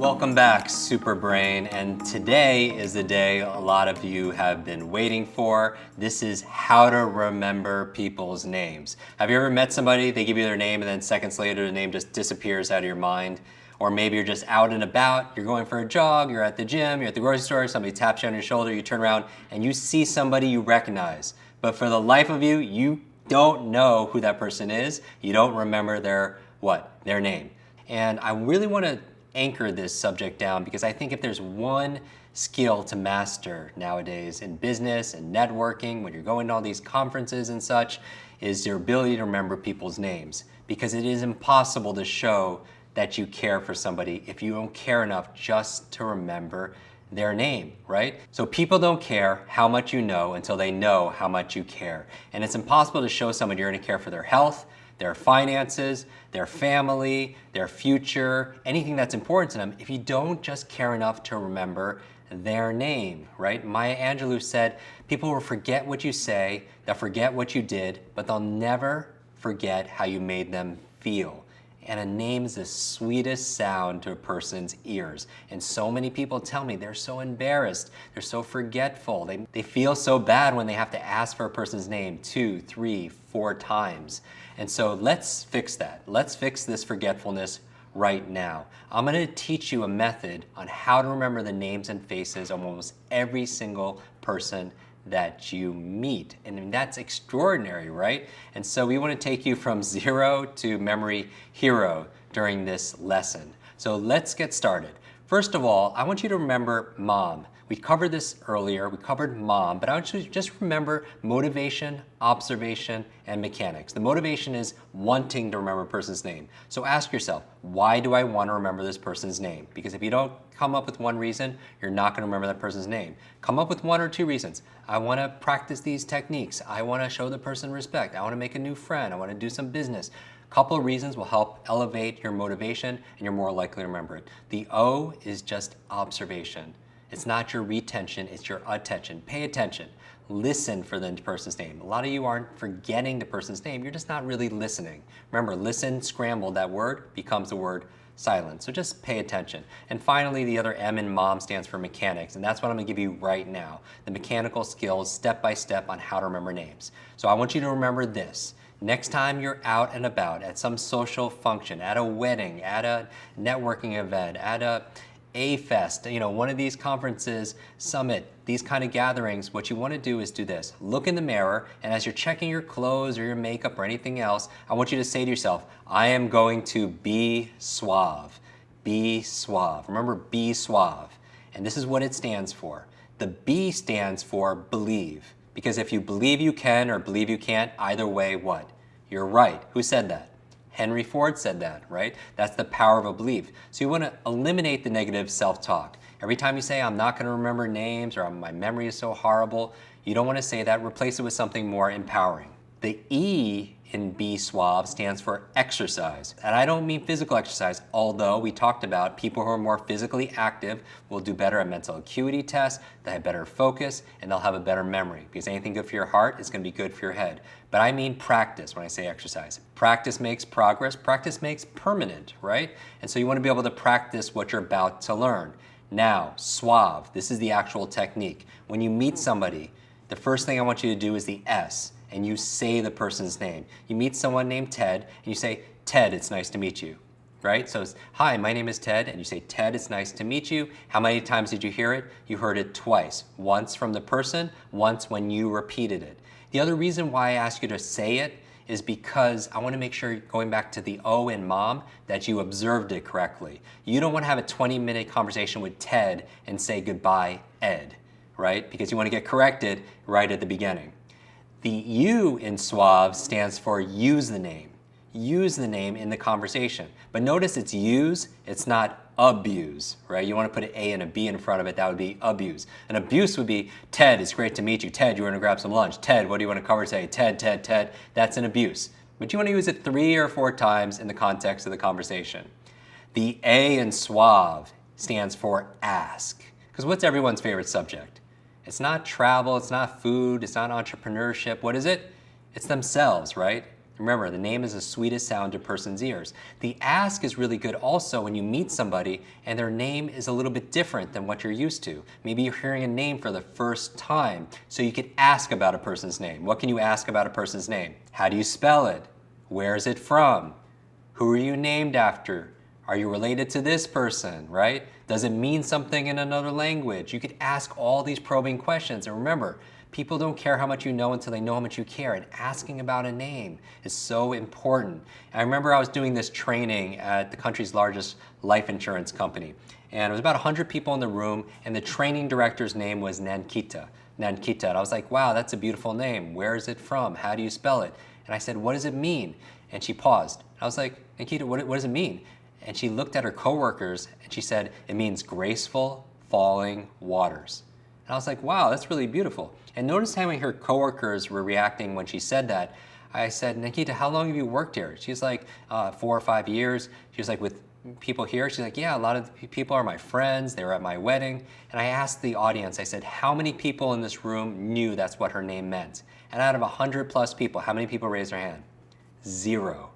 Welcome back, Superbrain, and today is the day a lot of you have been waiting for. This is how to remember people's names. Have you ever met somebody, they give you their name, and then seconds later the name just disappears out of your mind? Or maybe you're just out and about, you're going for a jog, you're at the gym, you're at the grocery store, somebody taps you on your shoulder, you turn around, and you see somebody you recognize. But for the life of you, you don't know who that person is. You don't remember their name. And I really want to anchor this subject down because I think if there's one skill to master nowadays in business and networking, when you're going to all these conferences and such, is your ability to remember people's names. Because it is impossible to show that you care for somebody if you don't care enough just to remember their name, right? So people don't care how much you know until they know how much you care. And it's impossible to show someone you're going to care for their health, their finances, their family, their future, anything that's important to them if you don't just care enough to remember their name, right? Maya Angelou said, people will forget what you say, they'll forget what you did, but they'll never forget how you made them feel. And a name is the sweetest sound to a person's ears. And so many people tell me they're so embarrassed, they're so forgetful. They feel so bad when they have to ask for a person's name 2, 3, 4 times. And so let's fix that. Let's fix this forgetfulness right now. I'm going to teach you a method on how to remember the names and faces of almost every single person that you meet. And that's extraordinary, right? And so we want to take you from zero to memory hero during this lesson. So let's get started. First of all, I want you to remember mom. We covered this earlier, we covered mom, but I want you to just remember motivation, observation, and mechanics. The motivation is wanting to remember a person's name. So ask yourself, why do I want to remember this person's name? Because if you don't come up with one reason, you're not going to remember that person's name. Come up with 1 or 2 reasons. I want to practice these techniques. I want to show the person respect. I want to make a new friend. I want to do some business. A couple of reasons will help elevate your motivation and you're more likely to remember it. The O is just observation. It's not your retention, it's your attention. Pay attention. Listen for the person's name. A lot of you aren't forgetting the person's name, you're just not really listening. Remember, listen, scrambled, that word becomes the word silent. So just pay attention. And finally, the other M in mom stands for mechanics, and that's what I'm gonna give you right now. The mechanical skills, step by step on how to remember names. So I want you to remember this. Next time you're out and about at some social function, at a wedding, at a networking event, at a fest, one of these conferences, summit, these kind of gatherings, what you want to do is do this. Look in the mirror, and as you're checking your clothes or your makeup or anything else, I want you to say to yourself, I am going to be suave. Be suave. Remember, be suave. And this is what it stands for. The B stands for believe. Because if you believe you can or believe you can't, either way, what? You're right. Who said that? Henry Ford said that, right? That's the power of a belief. So you want to eliminate the negative self-talk. Every time you say, I'm not going to remember names or my memory is so horrible, you don't want to say that. Replace it with something more empowering. The E in Be Suave stands for exercise. And I don't mean physical exercise, although we talked about people who are more physically active will do better at mental acuity tests, they have better focus, and they'll have a better memory. Because anything good for your heart is going to be good for your head. But I mean practice when I say exercise. Practice makes progress, practice makes permanent, right? And so you want to be able to practice what you're about to learn. Now, suave, this is the actual technique. When you meet somebody, the first thing I want you to do is the S, and you say the person's name. You meet someone named Ted, and you say, Ted, it's nice to meet you, right? So it's, hi, my name is Ted, and you say, Ted, it's nice to meet you. How many times did you hear it? You heard it twice. Once from the person, once when you repeated it. The other reason why I ask you to say it is because I want to make sure, going back to the O in mom, that you observed it correctly. You don't want to have a 20-minute conversation with Ted and say goodbye, Ed, right? Because you want to get corrected right at the beginning. The U in suave stands for use the name. Use the name in the conversation. But notice it's use, it's not abuse, right? You want to put an A and a B in front of it, that would be abuse. An abuse would be, Ted, it's great to meet you. Ted, you want to grab some lunch. Ted, what do you want to cover today? Ted, Ted, Ted. That's an abuse. But you want to use it 3 or 4 times in the context of the conversation. The A in suave stands for ask. Because what's everyone's favorite subject? It's not travel, it's not food, it's not entrepreneurship. What is it? It's themselves, right? Remember, the name is the sweetest sound to a person's ears. The ask is really good also when you meet somebody and their name is a little bit different than what you're used to. Maybe you're hearing a name for the first time, so you could ask about a person's name. What can you ask about a person's name? How do you spell it? Where is it from? Who are you named after? Are you related to this person, right? Does it mean something in another language? You could ask all these probing questions. And remember, people don't care how much you know until they know how much you care. And asking about a name is so important. And I remember I was doing this training at the country's largest life insurance company. And it was about 100 people in the room, and the training director's name was Nankita. Nankita. And I was like, wow, that's a beautiful name. Where is it from? How do you spell it? And I said, what does it mean? And she paused. I was like, Nankita, what does it mean? And she looked at her coworkers and she said, it means graceful falling waters. And I was like, wow, that's really beautiful. And notice how her coworkers were reacting when she said that. I said, Nankita, how long have you worked here? She's like, 4 or 5 years. She was like, with people here? She's like, yeah, a lot of people are my friends. They were at my wedding. And I asked the audience, I said, how many people in this room knew that's what her name meant? And out of 100 plus people, how many people raised their hand? Zero.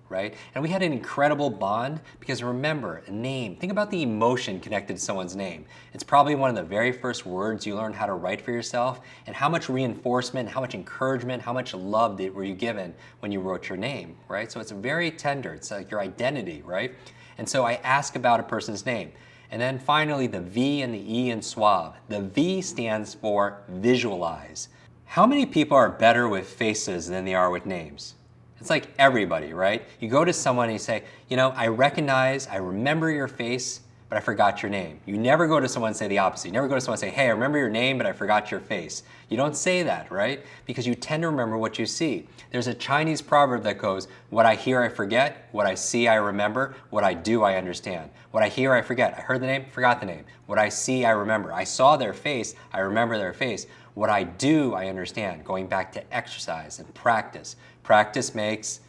Right? And we had an incredible bond because remember, a name, think about the emotion connected to someone's name. It's probably one of the very first words you learned how to write for yourself, and how much reinforcement, how much encouragement, how much love were you given when you wrote your name, right? So it's very tender, it's like your identity, right? And so I ask about a person's name. And then finally the V and the E in SUAVE. The V stands for visualize. How many people are better with faces than they are with names? It's like everybody, right? You go to someone and you say, you know, I remember your face, but I forgot your name. You never go to someone and say the opposite. You never go to someone and say, hey, I remember your name, but I forgot your face. You don't say that, right? Because you tend to remember what you see. There's a Chinese proverb that goes, what I hear, I forget. What I see, I remember. What I do, I understand. What I hear, I forget. I heard the name, forgot the name. What I see, I remember. I saw their face, I remember their face. What I do, I understand. Going back to exercise and practice. Practice makes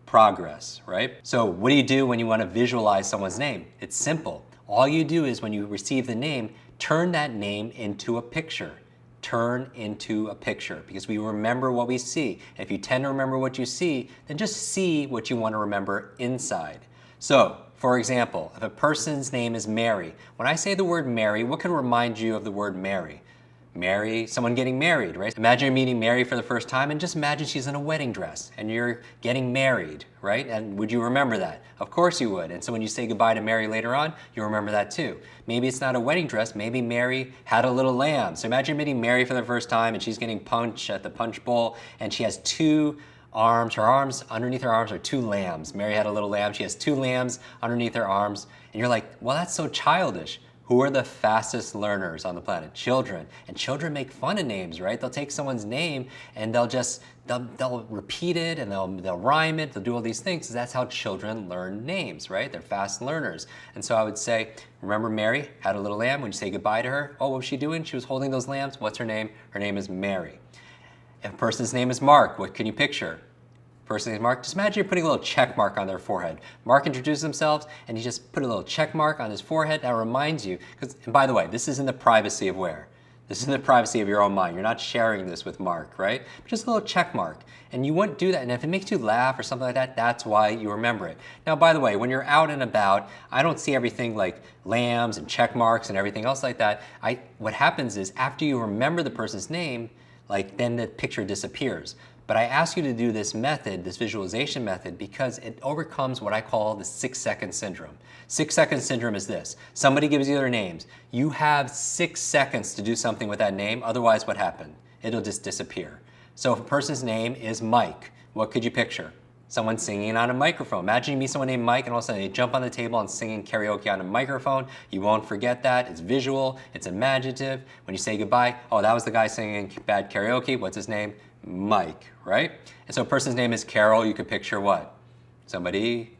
progress, right? So what do you do when you want to visualize someone's name? It's simple. All you do is when you receive the name, turn that name into a picture. Turn into a picture because we remember what we see. And if you tend to remember what you see, then just see what you want to remember inside. So, for example, if a person's name is Mary, when I say the word Mary, what can remind you of the word Mary? Mary, someone getting married, right? Imagine you're meeting Mary for the first time and just imagine she's in a wedding dress and you're getting married, right? And would you remember that? Of course you would. And so when you say goodbye to Mary later on, you remember that too. Maybe it's not a wedding dress, maybe Mary had a little lamb. So imagine meeting Mary for the first time and she's getting punch at the punch bowl and she has two arms, underneath her arms are two lambs. Mary had a little lamb, she has two lambs underneath her arms. And you're like, well, that's so childish. Who are the fastest learners on the planet? Children. And children make fun of names, right? They'll take someone's name and they'll repeat it and they'll rhyme it, they'll do all these things. That's how children learn names, right? They're fast learners. And so I would say, remember Mary had a little lamb. When you say goodbye to her, oh, what was she doing? She was holding those lambs. What's her name? Her name is Mary. If a person's name is Mark, what can you picture? Person's name is Mark. Just imagine you're putting a little check mark on their forehead. Mark introduces himself and you just put a little check mark on his forehead. That reminds you, and by the way, this is in the privacy of where? This is in the privacy of your own mind. You're not sharing this with Mark, right? Just a little check mark. And you wouldn't do that. And if it makes you laugh or something like that, that's why you remember it. Now, by the way, when you're out and about, I don't see everything like lambs and check marks and everything else like that. What happens is after you remember the person's name, then the picture disappears. But I ask you to do this method, this visualization method, because it overcomes what I call the 6-second syndrome. 6-second syndrome is this. Somebody gives you their names. You have 6 seconds to do something with that name, otherwise what happened? It'll just disappear. So if a person's name is Mike, what could you picture? Someone singing on a microphone. Imagine you meet someone named Mike and all of a sudden they jump on the table and singing karaoke on a microphone. You won't forget that. It's visual, it's imaginative. When you say goodbye, oh, that was the guy singing bad karaoke. What's his name? Mike, right? And so a person's name is Carol, you could picture what? Somebody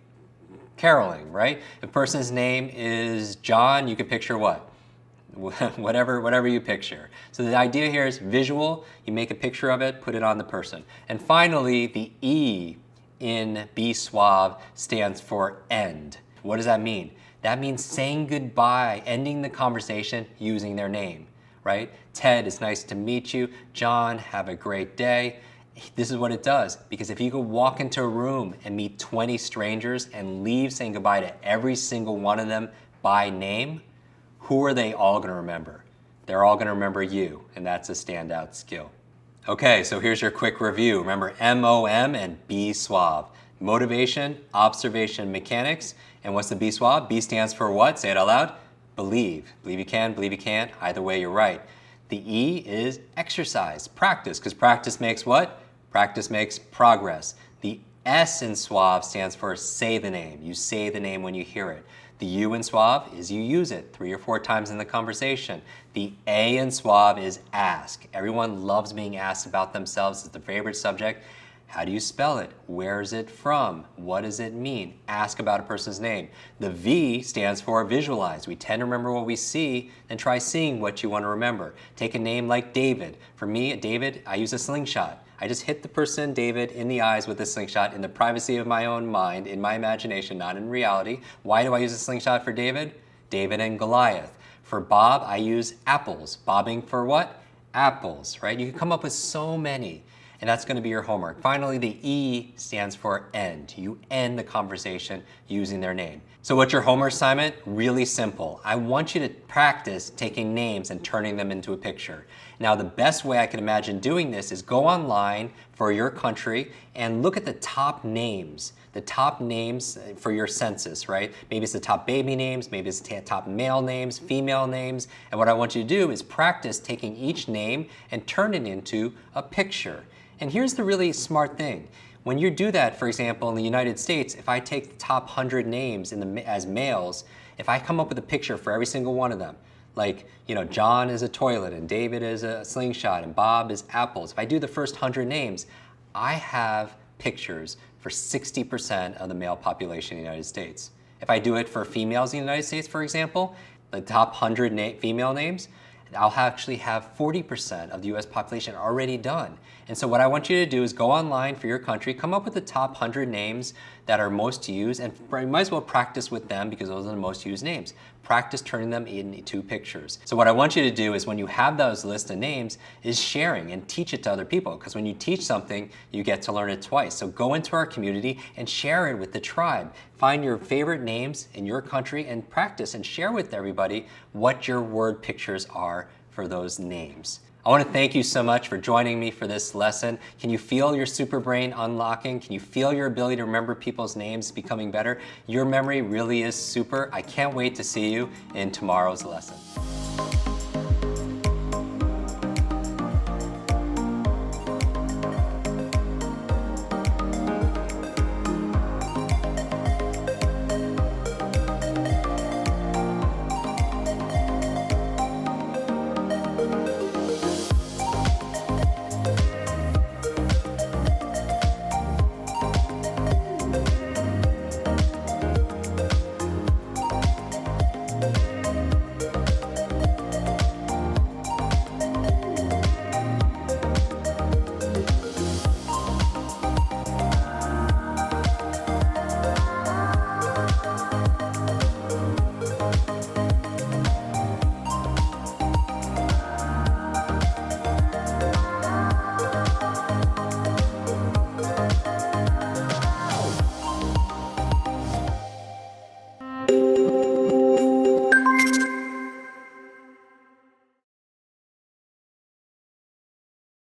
caroling, right? If a person's name is John, you could picture what? whatever you picture. So the idea here is visual, you make a picture of it, put it on the person. And finally, the E in Be Suave stands for end. What does that mean? That means saying goodbye, ending the conversation using their name, right? Ted, it's nice to meet you. John, have a great day. This is what it does, because if you could walk into a room and meet 20 strangers and leave saying goodbye to every single one of them by name, who are they all going to remember? They're all going to remember you, and that's a standout skill. Okay, so here's your quick review. Remember MOM and B SUAVE. Motivation, observation, mechanics. And what's the B SUAVE? B stands for what? Say it out loud. Believe. Believe you can, believe you can't. Either way, you're right. The E is exercise, practice, because practice makes what? Practice makes progress. The S in SUAVE stands for say the name. You say the name when you hear it. The U in SUAVE is you use it 3 or 4 times in the conversation. The A in SUAVE is ask. Everyone loves being asked about themselves. It's their favorite subject. How do you spell it? Where is it from? What does it mean? Ask about a person's name. The V stands for visualize. We tend to remember what we see, then try seeing what you want to remember. Take a name like David. For me, David, I use a slingshot. I just hit the person, David, in the eyes with a slingshot in the privacy of my own mind, in my imagination, not in reality. Why do I use a slingshot for David? David and Goliath. For Bob, I use apples. Bobbing for what? Apples, right? You can come up with so many. And that's going to be your homework. Finally, the E stands for end. You end the conversation using their name. So what's your homework assignment? Really simple. I want you to practice taking names and turning them into a picture. Now, the best way I can imagine doing this is go online for your country and look at the top names for your census, right? Maybe it's the top baby names, maybe it's the top male names, female names. And what I want you to do is practice taking each name and turn it into a picture. And here's the really smart thing. When you do that, for example, in the United States, if I take the top 100 names as males, if I come up with a picture for every single one of them, like, John is a toilet, and David is a slingshot, and Bob is apples. If I do the first 100 names, I have pictures for 60% of the male population in the United States. If I do it for females in the United States, for example, the top 100 female names, I'll actually have 40% of the US population already done. And so what I want you to do is go online for your country, come up with the top 100 names that are most used, and you might as well practice with them because those are the most used names. Practice turning them into pictures. So what I want you to do is when you have those list of names is sharing and teach it to other people, because when you teach something, you get to learn it twice. So go into our community and share it with the tribe. Find your favorite names in your country and practice and share with everybody what your word pictures are for those names. I want to thank you so much for joining me for this lesson. Can you feel your super brain unlocking? Can you feel your ability to remember people's names becoming better? Your memory really is super. I can't wait to see you in tomorrow's lesson.